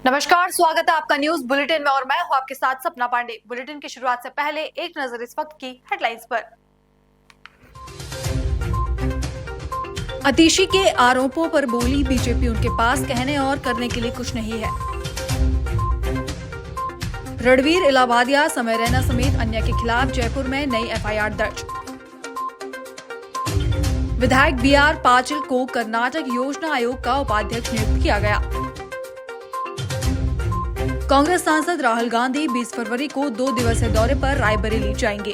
नमस्कार, स्वागत है आपका न्यूज बुलेटिन में और मैं हूं आपके साथ सपना पांडे। बुलेटिन की शुरुआत से पहले एक नजर इस वक्त की हेडलाइंस पर। अतिशी के आरोपों पर बोली बीजेपी, उनके पास कहने और करने के लिए कुछ नहीं है। रणवीर इलाहाबादिया, समय रैना समेत अन्य के खिलाफ जयपुर में नई एफआईआर दर्ज। विधायक बीआर पाटिल को कर्नाटक योजना आयोग का उपाध्यक्ष नियुक्त किया गया। कांग्रेस सांसद राहुल गांधी 20 फरवरी को 2 दिवसीय दौरे पर रायबरेली जाएंगे।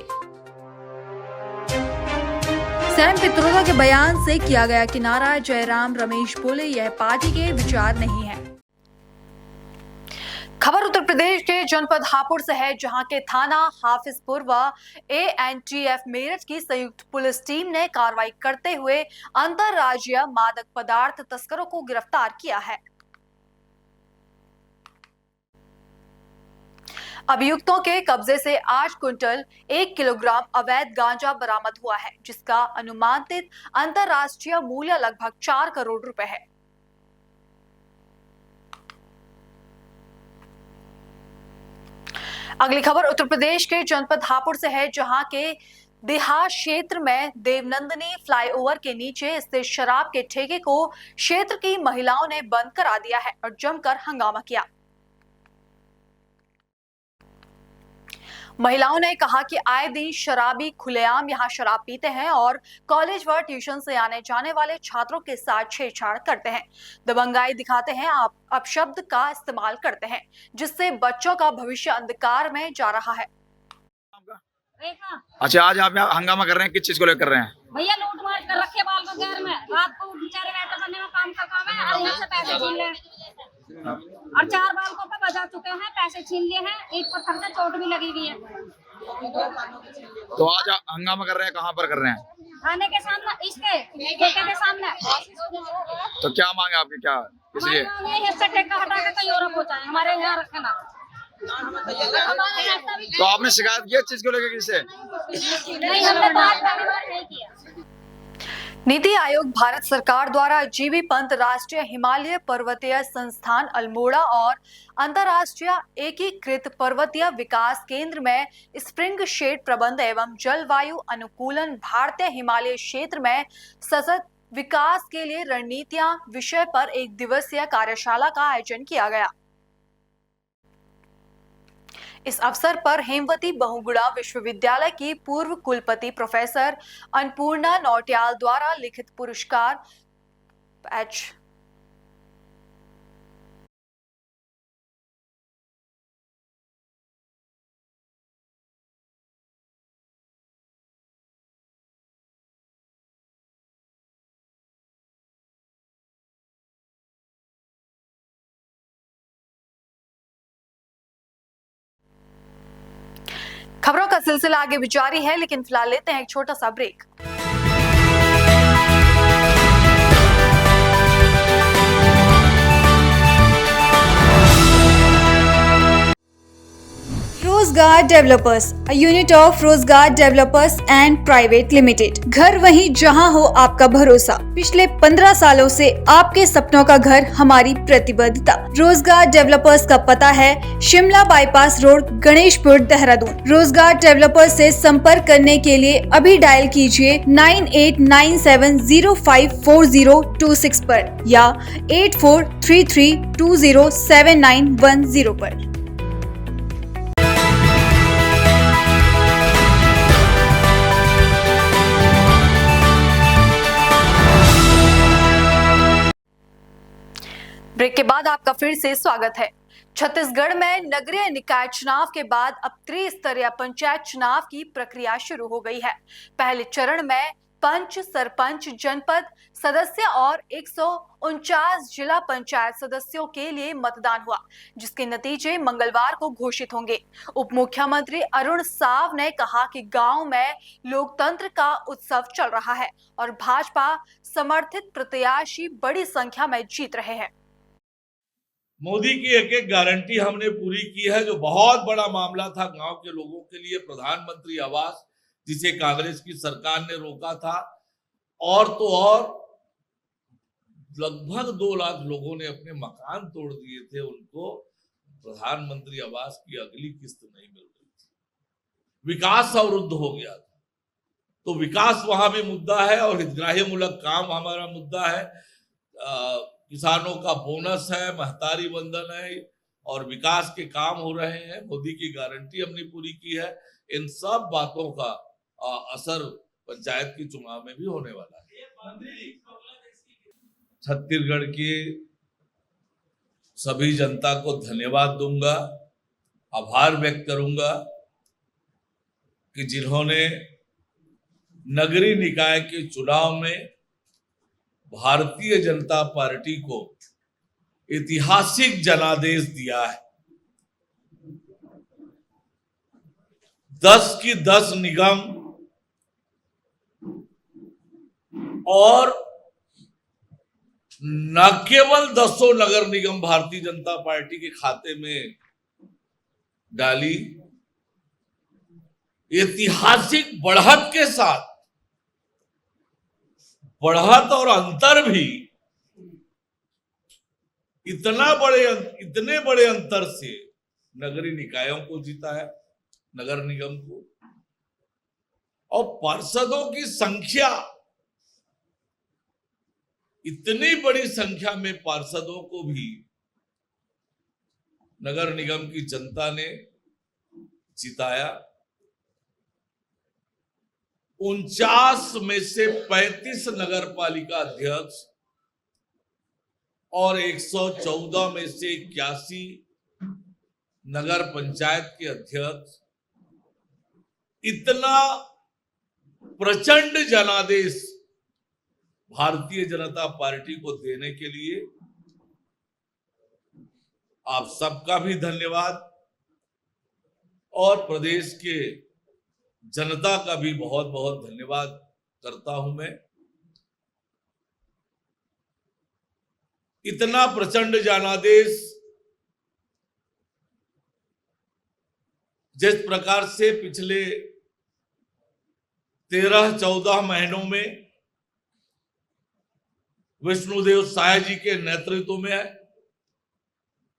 सैम पित्रोदा के बयान से किया गया किनारा, जयराम रमेश बोले यह पार्टी के विचार नहीं है। खबर उत्तर प्रदेश के जनपद हापुड़ से है, जहां के थाना हाफिजपुर व एएनटीएफ मेरठ की संयुक्त पुलिस टीम ने कार्रवाई करते हुए अंतर्राज्यीय मादक पदार्थ तस्करों को गिरफ्तार किया है। अभियुक्तों के कब्जे से 8 क्विंटल 1 किलोग्राम अवैध गांजा बरामद हुआ है, जिसका अनुमानित अंतर्राष्ट्रीय मूल्य लगभग 4 करोड़ रुपए है। अगली खबर उत्तर प्रदेश के जनपद हापुड़ से है, जहां के देहात क्षेत्र में देवनंदिनी फ्लाईओवर के नीचे स्थित शराब के ठेके को क्षेत्र की महिलाओं ने बंद करा दिया है और जमकर हंगामा किया। महिलाओं ने कहा कि आए दिन शराबी खुलेआम यहां शराब पीते हैं और कॉलेज व ट्यूशन से आने जाने वाले छात्रों के साथ छेड़छाड़ करते हैं, दबंगाई दिखाते हैं, अपशब्द का इस्तेमाल करते हैं, जिससे बच्चों का भविष्य अंधकार में जा रहा है। अच्छा, आज आप यहाँ हंगामा कर रहे हैं, किस चीज को लेकर कर रहे हैं? भैया लूट मार कर रखे बाल को गैर में, रात को बेचारे बैठे बनने में काम का काम है और यहाँ से पैसे छीन ले और 4 बालकों पे बजा चुके हैं, पैसे छीन लिए हैं, एक पत्थर से चोट भी लगी हुई है। तो आज आप हंगामा कर रहे हैं, कहाँ पर कर रहे हैं? थाने के सामने, इसके ठेके के सामने। तो क्या मांगे आपकी, क्या इसलिए? ठेका हटा के कहीं और पहुंचाए, हमारे यहाँ रखना। तो आपने शिकायत किया चीज को लेकर किससे? नहीं, हमने बात नहीं किया। नीति आयोग भारत सरकार द्वारा जीबी पंत राष्ट्रीय हिमालय पर्वतीय संस्थान अल्मोड़ा और अंतर्राष्ट्रीय एकीकृत पर्वतीय विकास केंद्र में स्प्रिंग शेड प्रबंध एवं जलवायु अनुकूलन भारतीय हिमालय क्षेत्र में सतत विकास के लिए रणनीतियां विषय पर 1 दिवसीय कार्यशाला का आयोजन किया गया। इस अवसर पर हेमवती बहुगुणा विश्वविद्यालय की पूर्व कुलपति प्रोफेसर अन्नपूर्णा नौटियाल द्वारा लिखित पुरस्कार खबरों का सिलसिला आगे भी जारी है, लेकिन फिलहाल लेते हैं एक छोटा सा ब्रेक। रोजगार डेवलपर्स, अ यूनिट ऑफ रोजगार डेवलपर्स एंड प्राइवेट लिमिटेड। घर वहीं जहां हो आपका भरोसा। पिछले 15 सालों से आपके सपनों का घर हमारी प्रतिबद्धता। रोजगार डेवलपर्स का पता है शिमला बाईपास रोड, गणेशपुर, देहरादून। रोजगार डेवलपर्स से संपर्क करने के लिए अभी डायल कीजिए 9897054026 पर या 8433207910 पर। ब्रेक के बाद आपका फिर से स्वागत है। छत्तीसगढ़ में नगरीय निकाय चुनाव के बाद अब त्रिस्तरीय पंचायत चुनाव की प्रक्रिया शुरू हो गई है। पहले चरण में पंच, सरपंच, जनपद सदस्य और 149 जिला पंचायत सदस्यों के लिए मतदान हुआ, जिसके नतीजे मंगलवार को घोषित होंगे। उप मुख्यमंत्री अरुण साव ने कहा कि गांव में लोकतंत्र का उत्सव चल रहा है और भाजपा समर्थित प्रत्याशी बड़ी संख्या में जीत रहे हैं। मोदी की एक एक गारंटी हमने पूरी की है। जो बहुत बड़ा मामला था गांव के लोगों के लिए, प्रधानमंत्री आवास, जिसे कांग्रेस की सरकार ने रोका था, और तो और लगभग 2 लाख लोगों ने अपने मकान तोड़ दिए थे, उनको प्रधानमंत्री आवास की अगली किस्त नहीं मिल रही थी। विकास अवरुद्ध हो गया था। तो विकास वहां भी मुद्दा है और हितग्राही मूलक काम हमारा मुद्दा है। किसानों का बोनस है, महतारी बंधन है और विकास के काम हो रहे हैं। मोदी की गारंटी हमने पूरी की है। इन सब बातों का असर पंचायत के चुनाव में भी होने वाला है। छत्तीसगढ़ की सभी जनता को धन्यवाद दूंगा, आभार व्यक्त करूंगा कि जिन्होंने नगरीय निकाय के चुनाव में भारतीय जनता पार्टी को ऐतिहासिक जनादेश दिया है। 10 की 10 निगम और न केवल 10 नगर निगम भारतीय जनता पार्टी के खाते में डाली, ऐतिहासिक बढ़त के साथ, बढ़त और अंतर भी इतने बड़े अंतर से नगरीय निकायों को जीता है, नगर निगम को। और पार्षदों की संख्या, इतनी बड़ी संख्या में पार्षदों को भी नगर निगम की जनता ने जिताया। 49 में से 35 नगर पालिका अध्यक्ष और 114 में से 81 नगर पंचायत के अध्यक्ष, इतना प्रचंड जनादेश भारतीय जनता पार्टी को देने के लिए आप सबका भी धन्यवाद और प्रदेश के जनता का भी बहुत बहुत धन्यवाद करता हूं मैं। इतना प्रचंड जनादेश जिस प्रकार से पिछले 13-14 महीनों में विष्णुदेव साय जी के नेतृत्व में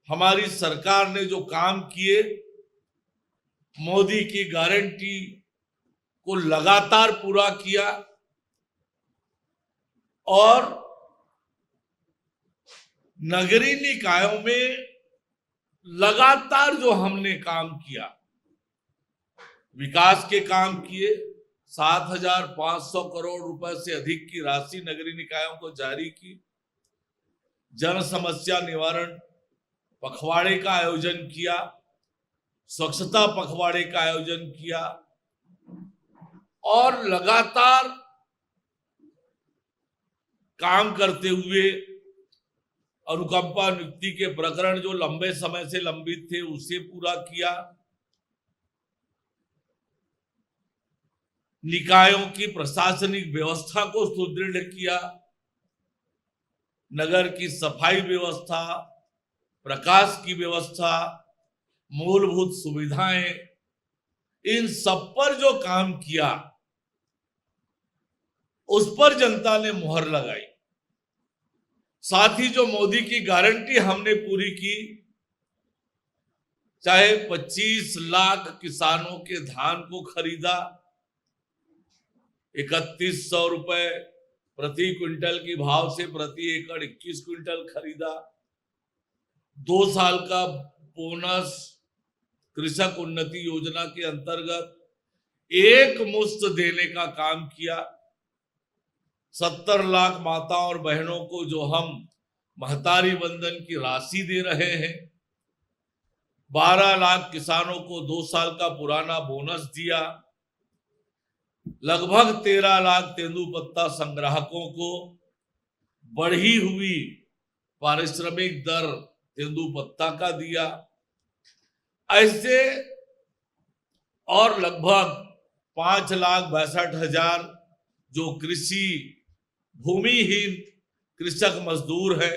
हमारी सरकार ने जो काम किए, मोदी की गारंटी को लगातार पूरा किया और नगरीय निकायों में लगातार जो हमने काम किया, विकास के काम किए, 7,500 करोड़ रुपए से अधिक की राशि नगरीय निकायों को जारी की, जन समस्या निवारण पखवाड़े का आयोजन किया, स्वच्छता पखवाड़े का आयोजन किया और लगातार काम करते हुए अनुकंपा नियुक्ति के प्रकरण जो लंबे समय से लंबित थे उसे पूरा किया। निकायों की प्रशासनिक व्यवस्था को सुदृढ़ किया, नगर की सफाई व्यवस्था, प्रकाश की व्यवस्था, मूलभूत सुविधाएं, इन सब पर जो काम किया उस पर जनता ने मुहर लगाई। साथ ही जो मोदी की गारंटी हमने पूरी की, चाहे 25 लाख किसानों के धान को खरीदा, 3100 रुपए प्रति क्विंटल की भाव से प्रति एकड़ 21 क्विंटल खरीदा, 2 साल का बोनस कृषक उन्नति योजना के अंतर्गत एक मुश्त देने का काम किया, 70 लाख माताओं और बहनों को जो हम महतारी बंधन की राशि दे रहे हैं, 12 लाख किसानों को 2 साल का पुराना बोनस दिया, लगभग 13 लाख तेंदुपत्ता संग्राहकों को बढ़ी हुई पारिश्रमिक दर तेंदुपत्ता का दिया। ऐसे और लगभग 5,62,000 जो कृषि भूमिहीन कृषक मजदूर है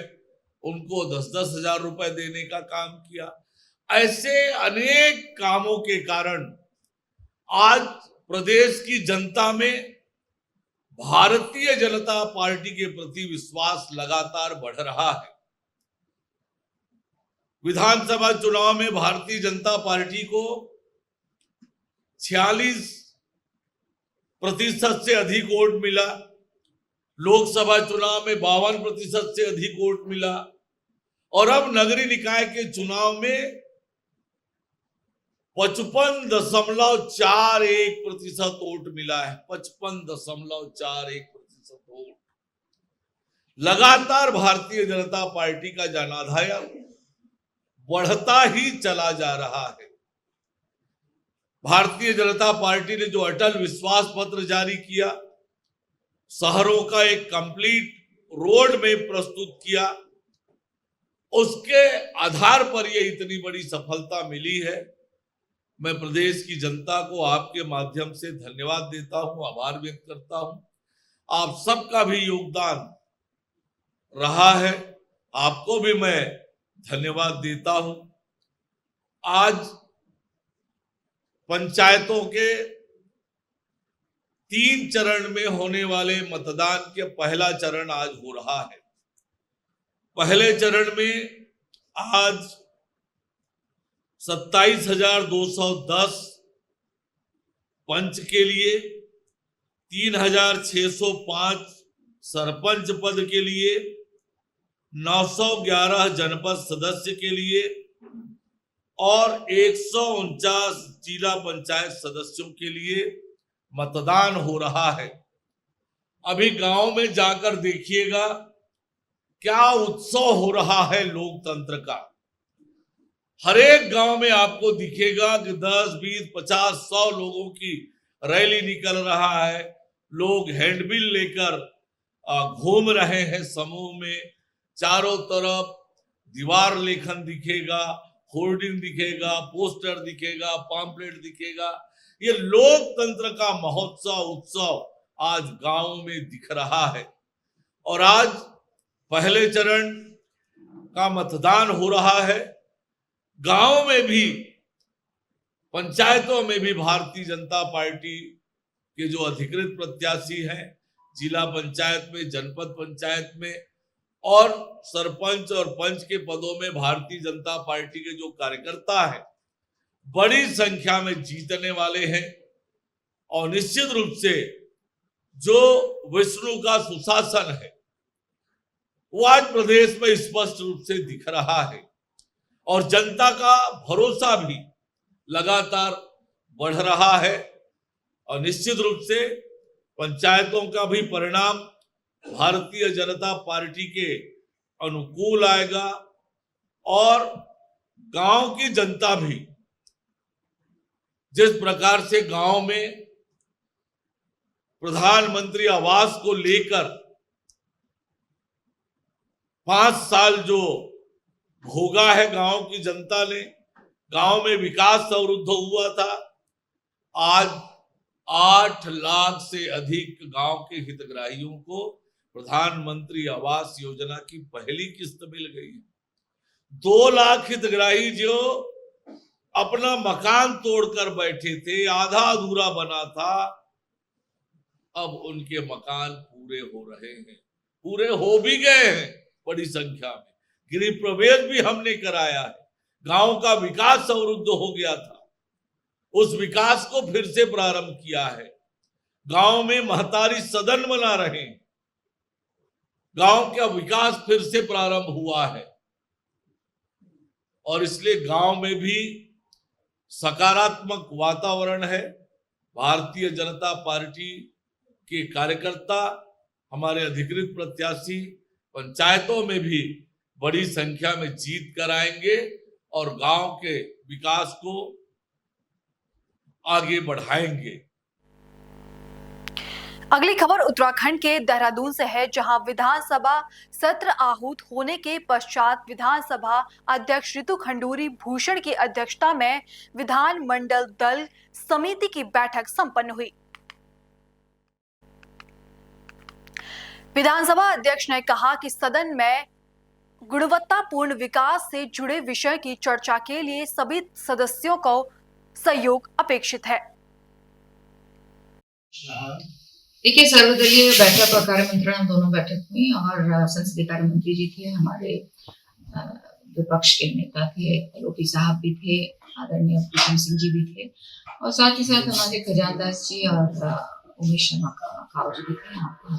उनको 10-10 हजार रुपए देने का काम किया। ऐसे अनेक कामों के कारण आज प्रदेश की जनता में भारतीय जनता पार्टी के प्रति विश्वास लगातार बढ़ रहा है। विधानसभा चुनाव में भारतीय जनता पार्टी को 46% से अधिक वोट मिला, लोकसभा चुनाव में 52% से अधिक वोट मिला और अब नगरीय निकाय के चुनाव में 55.41% वोट मिला है। 55.41% वोट। लगातार भारतीय जनता पार्टी का जनाधार बढ़ता ही चला जा रहा है। भारतीय जनता पार्टी ने जो अटल विश्वास पत्र जारी किया, शहरों का एक कंप्लीट रोड मैप प्रस्तुत किया, उसके आधार पर यह इतनी बड़ी सफलता मिली है। मैं प्रदेश की जनता को आपके माध्यम से धन्यवाद देता हूं, आभार व्यक्त करता हूं। आप सबका भी योगदान रहा है, आपको भी मैं धन्यवाद देता हूं। आज पंचायतों के 3 चरण में होने वाले मतदान के पहला चरण आज हो रहा है। पहले चरण में आज 27,210 पंच के लिए, 3,605 सरपंच पद के लिए, 911 जनपद सदस्य के लिए और 149 जिला पंचायत सदस्यों के लिए मतदान हो रहा है। अभी गांव में जाकर देखिएगा क्या उत्सव हो रहा है लोकतंत्र का। हर एक गांव में आपको दिखेगा कि 10, 20, 50, 100 लोगों की रैली निकल रहा है। लोग हैंडबिल लेकर घूम रहे हैं समूह में। चारों तरफ दीवार लेखन दिखेगा, होर्डिंग दिखेगा, पोस्टर दिखेगा, पॉम्पलेट दिखेगा। ये लोकतंत्र का महोत्सव, उत्सव आज गांव में दिख रहा है। और आज पहले चरण का मतदान हो रहा है। गांव में भी, पंचायतों में भी भारतीय जनता पार्टी के जो अधिकृत प्रत्याशी हैं, जिला पंचायत में, जनपद पंचायत में और सरपंच और पंच के पदों में भारतीय जनता पार्टी के जो कार्यकर्ता हैं, बड़ी संख्या में जीतने वाले हैं। और निश्चित रूप से जो विष्णु का सुशासन है वो आज प्रदेश में स्पष्ट रूप से दिख रहा है और जनता का भरोसा भी लगातार बढ़ रहा है। और निश्चित रूप से पंचायतों का भी परिणाम भारतीय जनता पार्टी के अनुकूल आएगा और गांव की जनता भी जिस प्रकार से गांव में प्रधानमंत्री आवास को लेकर 5 साल जो भोगा है गांव की जनता ने, गांव में विकास अवरुद्ध हुआ था, आज 8 लाख से अधिक गांव के हितग्राहियों को प्रधानमंत्री आवास योजना की पहली किस्त मिल गई है। 2 लाख हितग्राही जो अपना मकान तोड़कर बैठे थे, आधा अधूरा बना था, अब उनके मकान पूरे हो रहे हैं, पूरे हो भी गए हैं बड़ी संख्या में। गृह प्रवेश भी हमने कराया है। गांव का विकास अवरुद्ध हो गया था, उस विकास को फिर से प्रारंभ किया है। गांव में महतारी सदन बना रहे हैं, गांव का विकास फिर से प्रारंभ हुआ है और इसलिए गांव में भी सकारात्मक वातावरण है। भारतीय जनता पार्टी के कार्यकर्ता, हमारे अधिकृत प्रत्याशी पंचायतों में भी बड़ी संख्या में जीत कर आएंगे और गांव के विकास को आगे बढ़ाएंगे। अगली खबर उत्तराखंड के देहरादून से है, जहां विधानसभा सत्र आहूत होने के पश्चात विधानसभा अध्यक्ष ऋतु खंडूरी भूषण की अध्यक्षता में विधानमंडल दल समिति की बैठक संपन्न हुई। विधानसभा अध्यक्ष ने कहा कि सदन में गुणवत्तापूर्ण विकास से जुड़े विषय की चर्चा के लिए सभी सदस्यों को सहयोग अपेक्षित है। देखिए, सर्वदलीय बैठक और कार्य मंत्रणा दोनों बैठक हुई और संसदीय कार्य मंत्री जी थे, हमारे विपक्ष के नेता थे, एलओपी साहब भी थे, आदरणीय प्रीतम सिंह जी भी थे और साथ ही साथ हमारे खजानदास जी और उमेश शर्मा कावड़ जी भी थे यहाँ पर।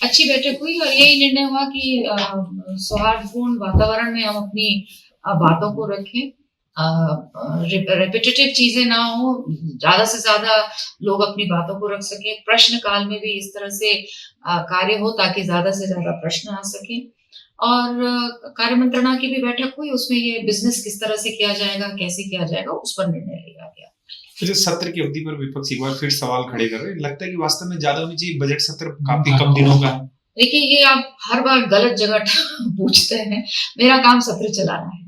अच्छी बैठक हुई और यही निर्णय हुआ कि सौहार्दपूर्ण वातावरण में हम अपनी बातों को रखें, रेपिटेटिव चीजें ना हो, ज्यादा से ज्यादा लोग अपनी बातों को रख सके, प्रश्न काल में भी इस तरह से कार्य हो ताकि ज्यादा से ज्यादा प्रश्न आ सके। और कार्य मंत्रणा की भी बैठक हुई, उसमें ये बिजनेस किस तरह से किया जाएगा, कैसे किया जाएगा, उस पर निर्णय लिया गया। फिर सत्र की अवधि पर विपक्ष एक बार फिर सवाल खड़े कर रहे हैं, लगता है कि वास्तव में ज्यादा होनी चाहिए, बजट सत्र काफी कम दिनों का है। देखिए, ये आप हर बार गलत जगह पूछते हैं। मेरा काम सत्र चलाना है।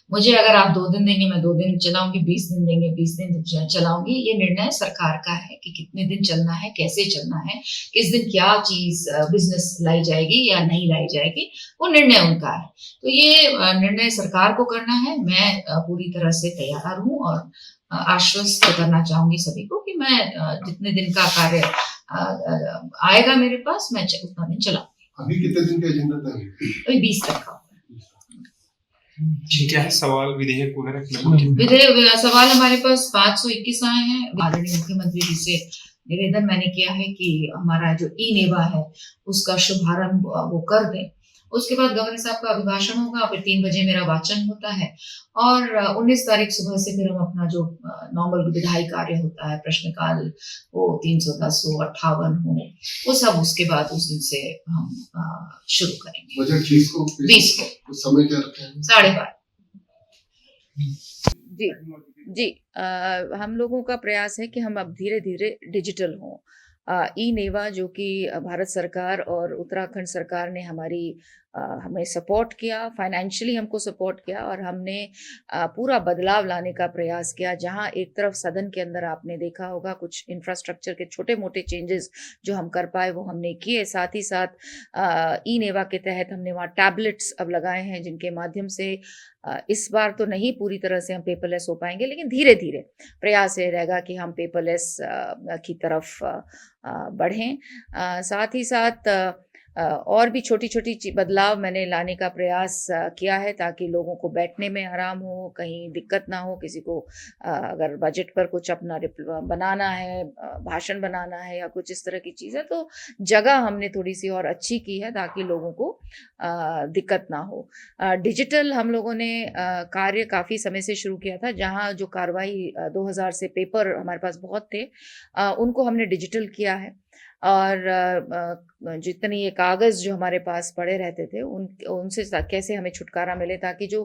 मुझे अगर आप 2 दिन देंगे, मैं 2 दिन चलाऊंगी, 20 दिन देंगे, 20 दिन चलाऊंगी। ये निर्णय सरकार का है कि कितने दिन चलना है, कैसे चलना है, किस दिन क्या चीज बिजनेस लाई जाएगी या नहीं लाई जाएगी, वो निर्णय उनका है। तो ये निर्णय सरकार को करना है। मैं पूरी तरह से तैयार हूँ और आश्वस्त करना चाहूंगी सभी को कि मैं जितने दिन का कार्य आएगा मेरे पास, मैं उतना दिन चलाऊंगी। अभी कितने दिन का एजेंडा तय है? अभी 20 तक का। क्या है सवाल, विधेयक वगैरह? विधेयक सवाल हमारे पास 521 आए हैं। आदरणीय मुख्यमंत्री जी से निवेदन मैंने किया है कि हमारा जो ई-नेवा है उसका शुभारंभ वो कर दें। उसके बाद गवर्नर साहब का अभिभाषण होगा, फिर 3 बजे मेरा वाचन होता है और 19 तारीख सुबह से फिर हम अपना जो नॉर्मल विधायी कार्य होता है, प्रश्नकाल वो 310 हो, 58 हो, वो सब उसके बाद उस दिन से हम शुरू करेंगे। बजट 20 को तो समय क्या रखा है? 12:30। जी हम लोगों का प्रयास है कि हम अब धीरे धीरे डिजिटल हों। ई-नेवा जो कि भारत सरकार और उत्तराखंड सरकार ने हमें सपोर्ट किया, फाइनेंशियली हमको सपोर्ट किया और हमने पूरा बदलाव लाने का प्रयास किया। जहां एक तरफ सदन के अंदर आपने देखा होगा कुछ इंफ्रास्ट्रक्चर के छोटे मोटे चेंजेस जो हम कर पाए वो हमने किए। साथ ही साथ ई-नेवा के तहत हमने वहाँ टैबलेट्स अब लगाए हैं जिनके माध्यम से इस बार तो नहीं पूरी तरह से हम पेपरलेस हो पाएंगे, लेकिन धीरे धीरे प्रयास ये रहेगा कि हम पेपरलेस की तरफ बढ़ें। साथ ही साथ और भी छोटी छोटी बदलाव मैंने लाने का प्रयास किया है ताकि लोगों को बैठने में आराम हो, कहीं दिक्कत ना हो। किसी को अगर बजट पर कुछ अपना बनाना है, भाषण बनाना है या कुछ इस तरह की चीज़ें, तो जगह हमने थोड़ी सी और अच्छी की है ताकि लोगों को दिक्कत ना हो। डिजिटल हम लोगों ने कार्य काफ़ी समय से शुरू किया था। जहाँ जो कार्रवाई 2000 से पेपर हमारे पास बहुत थे, उनको हमने डिजिटल किया है और जितने ये कागज़ जो हमारे पास पड़े रहते थे उनसे कैसे हमें छुटकारा मिले, ताकि जो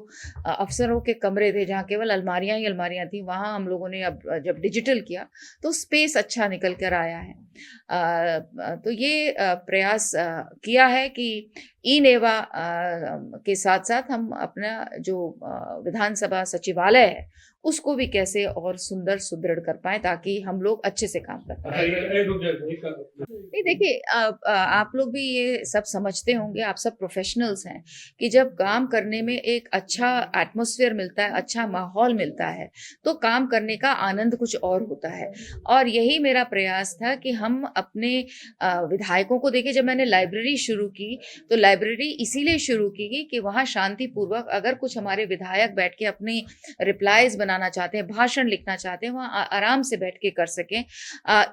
अफसरों के कमरे थे जहाँ केवल अलमारियाँ ही अलमारियाँ थी, वहाँ हम लोगों ने अब जब डिजिटल किया तो स्पेस अच्छा निकल कर आया है। तो ये प्रयास किया है कि ई-नेवा के साथ साथ हम अपना जो विधानसभा सचिवालय है उसको भी कैसे और सुंदर सुदृढ़ कर पाए ताकि हम लोग अच्छे से काम कर पाए। नहीं, देखिए आप लोग भी ये सब समझते होंगे, आप सब प्रोफेशनल्स हैं कि जब काम करने में एक अच्छा एटमॉस्फेयर मिलता है, अच्छा माहौल मिलता है, तो काम करने का आनंद कुछ और होता है। और यही मेरा प्रयास था कि हम अपने विधायकों को देखें। जब मैंने लाइब्रेरी शुरू की तो लाइब्रेरी इसीलिए शुरू की कि वहाँ शांतिपूर्वक अगर कुछ हमारे विधायक बैठ के अपनी रिप्लाईज बनाना चाहते हैं, भाषण लिखना चाहते हैं, वहाँ आराम से बैठ के कर सकें।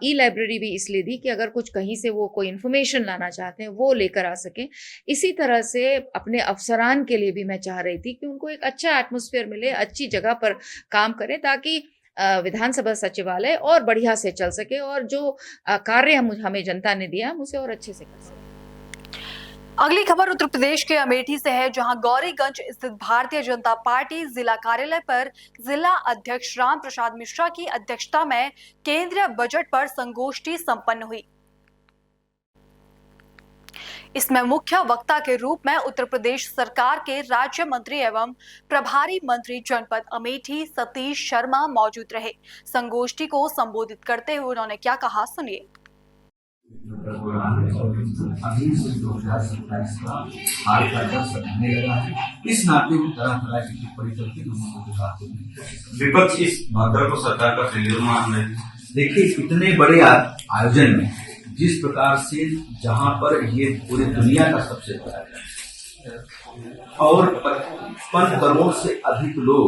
ई लाइब्रेरी भी इसलिए दी कि अगर कुछ कहीं से वो कोई इन्फॉर्मेशन लाना चाहते हैं वो लेकर आ सकें। इसी तरह से अपने अफसरान के लिए भी मैं चाह रही थी कि उनको एक अच्छा एटमॉस्फेयर मिले, अच्छी जगह पर काम करें ताकि विधानसभा सचिवालय और बढ़िया से चल सके और जो कार्य हमें जनता ने दिया हम उसे और अच्छे से कर सकें। अगली खबर उत्तर प्रदेश के अमेठी से है, जहां गौरीगंज स्थित भारतीय जनता पार्टी जिला कार्यालय पर जिला अध्यक्ष राम प्रसाद मिश्रा की अध्यक्षता में केंद्रीय बजट पर संगोष्ठी संपन्न हुई। इसमें मुख्य वक्ता के रूप में उत्तर प्रदेश सरकार के राज्य मंत्री एवं प्रभारी मंत्री जनपद अमेठी सतीश शर्मा मौजूद रहे। संगोष्ठी को संबोधित करते हुए उन्होंने क्या कहा, सुनिए। अभी से 2027 का हाल का जब सताने लगा है, इस नाते में तरह तरह की टिप्पणी करके लोगों को दिखाते हैं। विपक्ष इस बात को सरकार का फेलियर मान रहे हैं। देखिए, इतने बड़े आयोजन में जिस प्रकार से जहां पर ये पूरी दुनिया का सबसे बड़ा है और 55 करोड़ से अधिक लोग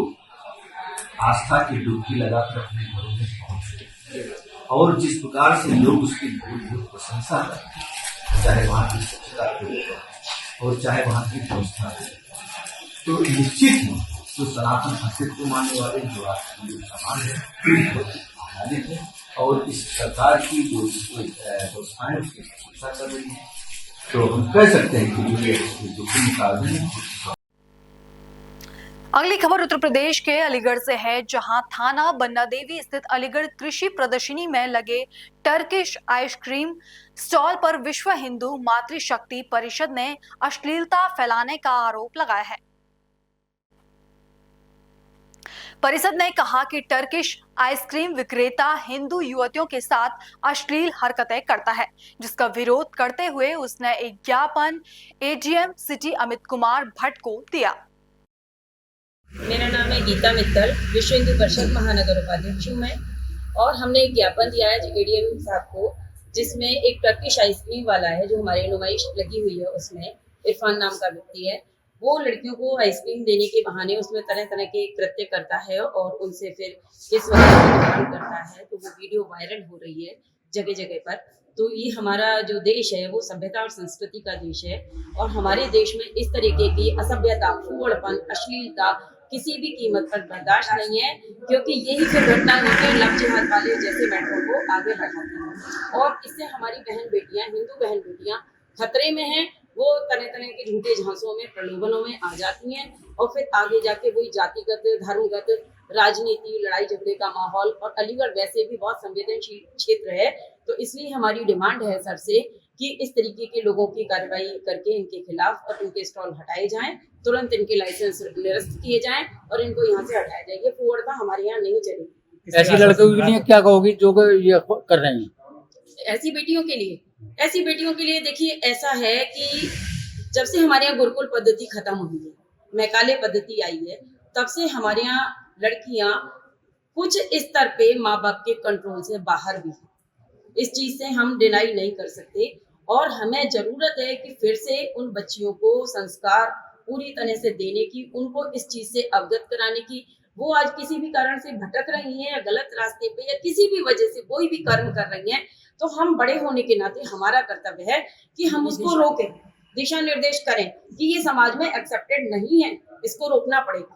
आस्था की डुबकी लगाकर अपने घरों में पहुंचे और जिस प्रकार से लोग उसकी बहुत प्रशंसा करते हैं, चाहे वहां की स्वच्छता हो और चाहे वहां की व्यवस्था हो, तो निश्चित ही जो सनातन अस्तित्व मानने वाले जो समाज है और इस सरकार की जो व्यवस्थाएं उसकी प्रशंसा कर रही है, तो हम कह सकते हैं कि ये जोखिम निकालने में। अगली खबर उत्तर प्रदेश के अलीगढ़ से है, जहां थाना बन्ना देवी स्थित अलीगढ़ कृषि प्रदर्शनी में लगे टर्किश आइसक्रीम स्टॉल पर विश्व हिंदू मातृशक्ति परिषद ने अश्लीलता फैलाने का आरोप लगाया है। परिषद ने कहा कि टर्किश आइसक्रीम विक्रेता हिंदू युवतियों के साथ अश्लील हरकतें करता है, जिसका विरोध करते हुए उसने एक ज्ञापन एजीएम सिटी अमित कुमार भट्ट को दिया। मेरा नाम है गीता मित्तल, विश्व हिंदू परिषद महानगर उपाध्यक्ष हूँ मैं, और हमने एक ज्ञापन दिया है एडीएम साहब को, जिसमें एक टर्किश आइसक्रीम वाला है जो हमारे नुमाइश लगी हुई है, उसमें इरफान नाम का व्यक्ति है, वो लड़कियों को आइसक्रीम देने के बहाने उसमें तरह तरह के कृत्य करता है और उनसे फिर किस वजह से डिमांड करता है, तो वो वीडियो वायरल हो रही है जगह जगह पर। तो ये हमारा जो देश है वो सभ्यता और संस्कृति का देश है, और हमारे देश में इस तरीके की असभ्यता, फूहड़पन, अश्लीलता किसी भी कीमत पर बर्दाश्त नहीं है, क्योंकि यही फिर घटना होकर लव जिहाद वाले जैसे मैटरों को आगे बढ़ाती है, और इससे हमारी बहन बेटियां, हिंदू बहन बेटियां खतरे में हैं। वो तरह तरह के झूठे झांसों में, प्रलोभनों में आ जाती हैं, और फिर आगे जाके वही जातिगत, धर्मगत राजनीति, लड़ाई झगड़े का माहौल, और अलीगढ़ वैसे भी बहुत संवेदनशील क्षेत्र है, तो इसलिए हमारी डिमांड है सर से कि इस तरीके के लोगों की कार्रवाई करके इनके खिलाफ और इनके स्टॉल हटाए जाएं, तुरंत इनके लाइसेंस निरस्त किए जाएं और इनको यहाँ से हटाया जाए। ये फुहड़ता हमारे यहाँ नहीं चलेगी। ऐसी लड़कियों के लिए क्या कहोगी जो ये कर रहे हैं? ऐसी बेटियों के लिए देखिए, ऐसा है कि जब से हमारे यहाँ गुरुकुल पद्धति खत्म हुई है, मैकाले पद्धति आई है, तब से हमारे यहाँ लड़कियां कुछ स्तर पे माँ बाप के कंट्रोल से बाहर भी है। इस चीज से हम डिनाई नहीं कर सकते, और हमें जरूरत है कि फिर से उन बच्चियों को संस्कार पूरी तरह से देने की, उनको इस चीज से अवगत कराने की। वो आज किसी भी कारण से भटक रही हैं या गलत रास्ते पे या किसी भी वजह से कोई भी कर्म कर रही हैं, तो हम बड़े होने के नाते हमारा कर्तव्य है कि हम उसको रोकें, दिशा निर्देश करें कि ये समाज में एक्सेप्टेड नहीं है, इसको रोकना पड़ेगा।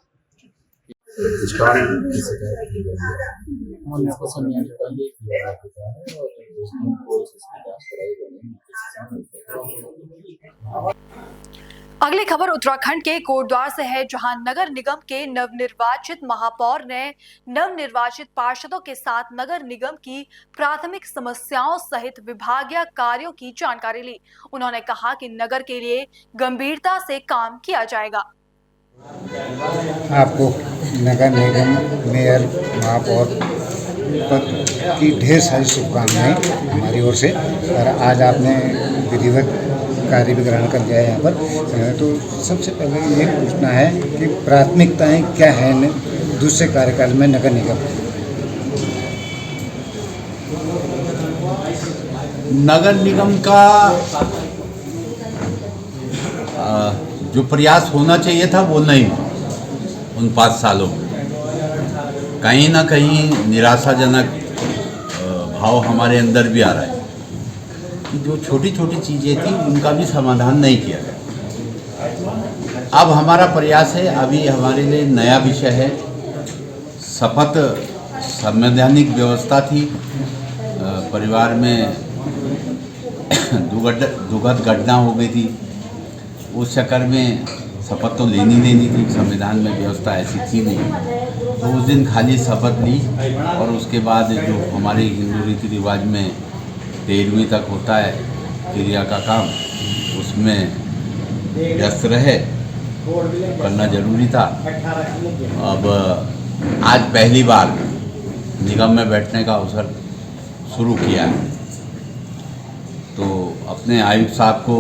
अगली खबर उत्तराखंड के कोटद्वार से है, जहां नगर निगम के नवनिर्वाचित महापौर ने नवनिर्वाचित पार्षदों के साथ नगर निगम की प्राथमिक समस्याओं सहित विभागीय कार्यों की जानकारी ली। उन्होंने कहा कि नगर के लिए गंभीरता से काम किया जाएगा। आपको नगर निगम मेयर महापौर पद की ढेर सारी शुभकामनाएं हमारी ओर से। और आज आपने विधिवत कार्य भी ग्रहण कर लिया है यहाँ पर, तो सबसे पहले ये पूछना है कि प्राथमिकताएं क्या हैं दूसरे कार्यकाल में नगर निगम? नगर निगम का जो प्रयास होना चाहिए था वो नहीं उन 5 सालों में। कहीं ना कहीं निराशाजनक भाव हमारे अंदर भी आ रहा है कि जो छोटी छोटी चीज़ें थी उनका भी समाधान नहीं किया गया। अब हमारा प्रयास है, अभी हमारे लिए नया विषय है, शपथ संवैधानिक व्यवस्था थी, परिवार में दुखद घटना हो गई थी, उस चक्कर में शपथ तो लेनी थी, संविधान में व्यवस्था ऐसी थी नहीं, तो उस दिन खाली शपथ ली और उसके बाद जो हमारे हिंदू रीति रिवाज में 13वीं तक होता है क्रिया का काम, उसमें व्यस्त रहे, करना जरूरी था। अब आज पहली बार निगम में बैठने का अवसर शुरू किया है, तो अपने आयुक्त साहब को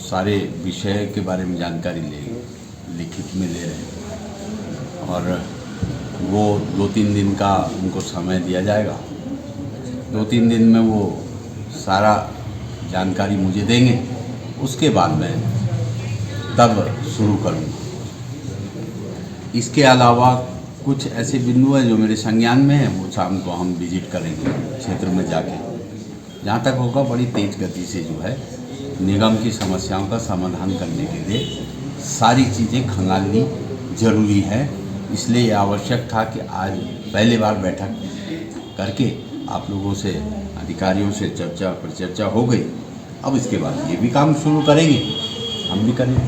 सारे विषय के बारे में जानकारी लिखित में ले रहे हैं, और वो 2-3 दिन का उनको समय दिया जाएगा। 2-3 दिन में वो सारा जानकारी मुझे देंगे, उसके बाद मैं तब शुरू करूँगा। इसके अलावा कुछ ऐसे बिंदु हैं जो मेरे संज्ञान में हैं, वो शाम को हम विजिट करेंगे क्षेत्र में जाके। जहाँ तक होगा बड़ी तेज गति से जो है निगम की समस्याओं का समाधान करने के लिए सारी चीज़ें खंगालनी जरूरी है। इसलिए ये आवश्यक था कि आज पहली बार बैठक करके आप लोगों से, अधिकारियों से चर्चा परिचर्चा हो गई। अब इसके बाद ये भी काम शुरू करेंगे, हम भी करेंगे।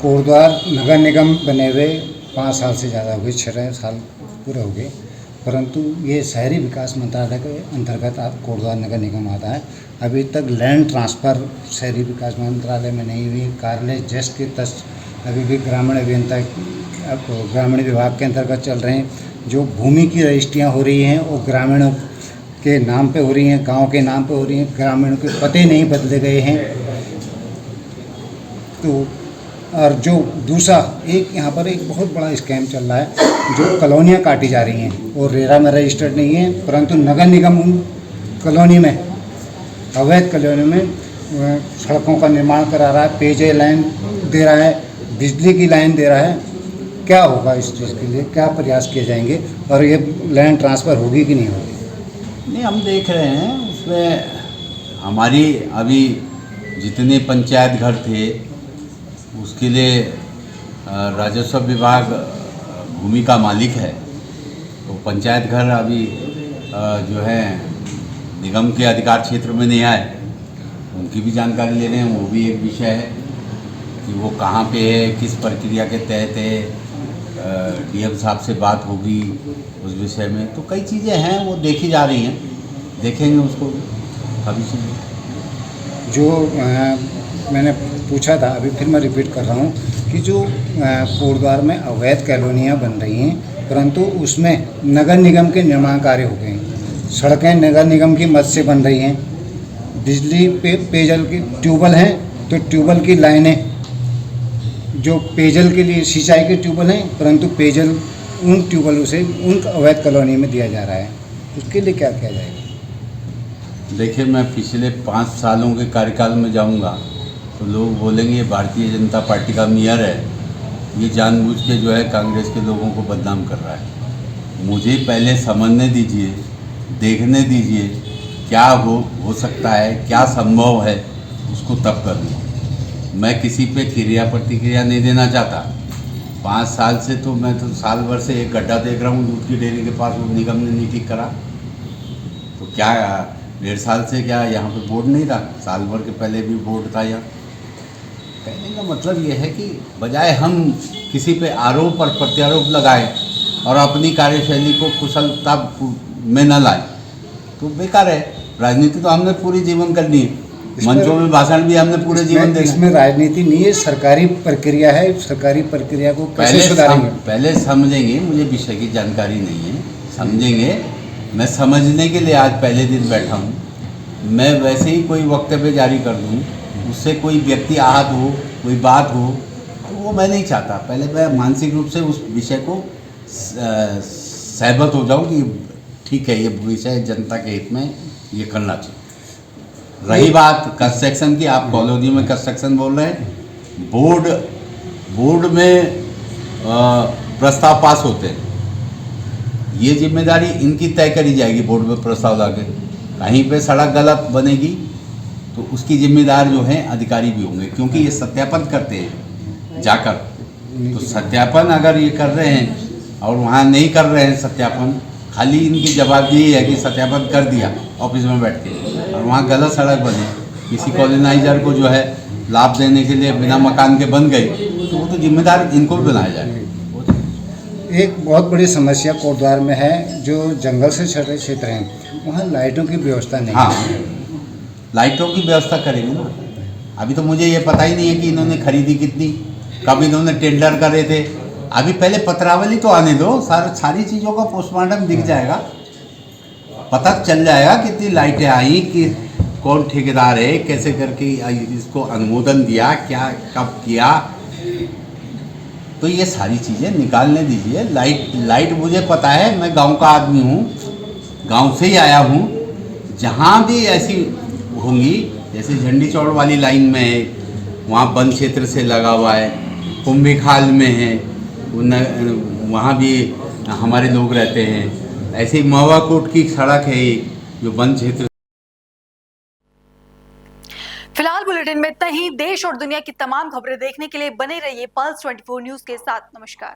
कोटद्वार नगर निगम बने हुए 5 साल से ज़्यादा हो गए, 6 साल पूरे हो गए, परंतु ये शहरी विकास मंत्रालय के अंतर्गत कोटद्वार नगर निगम आता है। अभी तक लैंड ट्रांसफ़र शहरी विकास मंत्रालय में नहीं हुई। कार्यालय जस्ट के तस्त अभी भी ग्रामीण अभियंता ग्रामीण विभाग के अंतर्गत चल रहे हैं। जो भूमि की रजिस्ट्रियाँ हो रही हैं वो ग्रामीणों के नाम पे हो रही हैं, गांव के नाम पे हो रही हैं, ग्रामीणों के पते नहीं बदले गए हैं। तो और जो दूसरा एक यहाँ पर एक बहुत बड़ा स्कैम चल रहा है, जो कॉलोनियाँ काटी जा रही हैं और रेरा में रजिस्टर्ड नहीं है, परंतु नगर निगम उन कॉलोनी में, अवैध कॉलोनी में सड़कों का निर्माण करा रहा है, पेयजल लाइन दे रहा है, बिजली की लाइन दे रहा है। क्या होगा इस चीज़ के लिए, क्या प्रयास किए जाएंगे और ये लैंड ट्रांसफ़र होगी कि नहीं होगी? नहीं, हम देख रहे हैं उसमें हमारी अभी जितने पंचायत घर थे उसके लिए राजस्व विभाग भूमि का मालिक है। तो पंचायत घर अभी जो है निगम के अधिकार क्षेत्र में नहीं आए, उनकी भी जानकारी ले रहे हैं। वो भी एक विषय है कि वो कहाँ पे है, किस प्रक्रिया के तहत है। डीएम साहब से बात होगी उस विषय में। तो कई चीज़ें हैं वो देखी जा रही हैं, देखेंगे उसको भविष्य में। जो मैंने पूछा था, अभी फिर मैं रिपीट कर रहा हूँ कि जो कोटद्वार में अवैध कॉलोनियाँ बन रही हैं, परंतु उसमें नगर निगम के निर्माण कार्य हो गए हैं। सड़कें नगर निगम की मदद से बन रही हैं, बिजली पेयजल की ट्यूबवेल हैं, तो ट्यूबवेल की लाइनें जो पेयजल के लिए सिंचाई के ट्यूबवेल हैं, परंतु पेयजल उन ट्यूबवेलों से उन अवैध कॉलोनी में दिया जा रहा है। उसके लिए क्या किया जाएगा? देखिए, मैं पिछले 5 सालों के कार्यकाल में जाऊंगा तो लोग बोलेंगे ये भारतीय जनता पार्टी का मेयर है, ये जानबूझ के जो है कांग्रेस के लोगों को बदनाम कर रहा है। मुझे पहले समझने दीजिए, देखने दीजिए क्या हो सकता है, क्या संभव है, उसको तब करूँगा। मैं किसी पे क्रिया प्रतिक्रिया नहीं देना चाहता। 5 साल से तो मैं तो साल भर से एक गड्ढा देख रहा हूँ दूध की डेयरी के पास, वो निगम ने नहीं ठीक करा। तो क्या 1.5 साल से क्या यहाँ पे बोर्ड नहीं रहा? साल भर के पहले भी बोर्ड था यहाँ। कहने का मतलब ये है कि बजाय हम किसी पे आरोप और प्रत्यारोप लगाएं और अपनी कार्यशैली को कुशलता में न लाएं तो बेकार है। राजनीति तो हमने पूरी जीवन करनी है, मंचों में भाषण भी हमने पूरे जीवन देना। इसमें राजनीति नहीं है, सरकारी प्रक्रिया है। सरकारी प्रक्रिया को कैसे सुधारेंगे? पहले समझेंगे, मुझे विषय की जानकारी नहीं है, समझेंगे। मैं समझने के लिए आज पहले दिन बैठा हूँ। मैं वैसे ही कोई वक्तव्य जारी कर दूँ, उससे कोई व्यक्ति आहत हो, कोई बात हो, तो वो मैं नहीं चाहता। पहले मैं मानसिक रूप से उस विषय को सहमत हो जाऊँ कि ठीक है, ये विषय जनता के हित में ये करना चाहिए। रही बात कंस्ट्रक्शन की, आप कॉलोनी में कंस्ट्रक्शन बोल रहे हैं, बोर्ड में प्रस्ताव पास होते हैं, ये जिम्मेदारी इनकी तय करी जाएगी। बोर्ड में प्रस्ताव लाके कहीं पे सड़क गलत बनेगी तो उसकी जिम्मेदार जो है अधिकारी भी होंगे, क्योंकि ये सत्यापन करते हैं जाकर। तो सत्यापन अगर ये कर रहे हैं और वहाँ नहीं कर रहे हैं सत्यापन, खाली इनकी जवाबदेही है कि सत्यापन कर दिया ऑफिस में बैठ के, और वहाँ गलत सड़क बनी, किसी कॉलोनाइजर को जो है लाभ देने के लिए बिना मकान के बन गई, तो वो तो जिम्मेदार इनको भी बनाया जाए। एक बहुत बड़ी समस्या कोटद्वार में है, जो जंगल से सटे क्षेत्र हैं, वहाँ लाइटों की व्यवस्था नहीं है। हाँ, लाइटों की व्यवस्था करेंगे ना। अभी तो मुझे ये पता ही नहीं है कि इन्होंने खरीदी कितनी, कब इन्होंने टेंडर करे थे। अभी पहले पत्रावली तो आने दो, सारी चीज़ों का पोस्टमार्टम दिख जाएगा, पता चल जाएगा कितनी लाइटें आई, कि कौन ठेकेदार है, कैसे करके इसको अनुमोदन दिया, क्या कब किया। तो ये सारी चीज़ें निकालने दीजिए। लाइट मुझे पता है, मैं गांव का आदमी हूँ, गांव से ही आया हूँ। जहाँ भी ऐसी होंगी, जैसे झंडी चौड़ वाली लाइन में है, वहाँ वन क्षेत्र से लगा हुआ है, कुंभिखाल में है, वहाँ भी हमारे लोग रहते हैं। ऐसे ही महुआकोट की सड़क है जो वन क्षेत्र। फिलहाल बुलेटिन में इतना ही। देश और दुनिया की तमाम खबरें देखने के लिए बने रहिए पल्स 24 न्यूज के साथ। नमस्कार।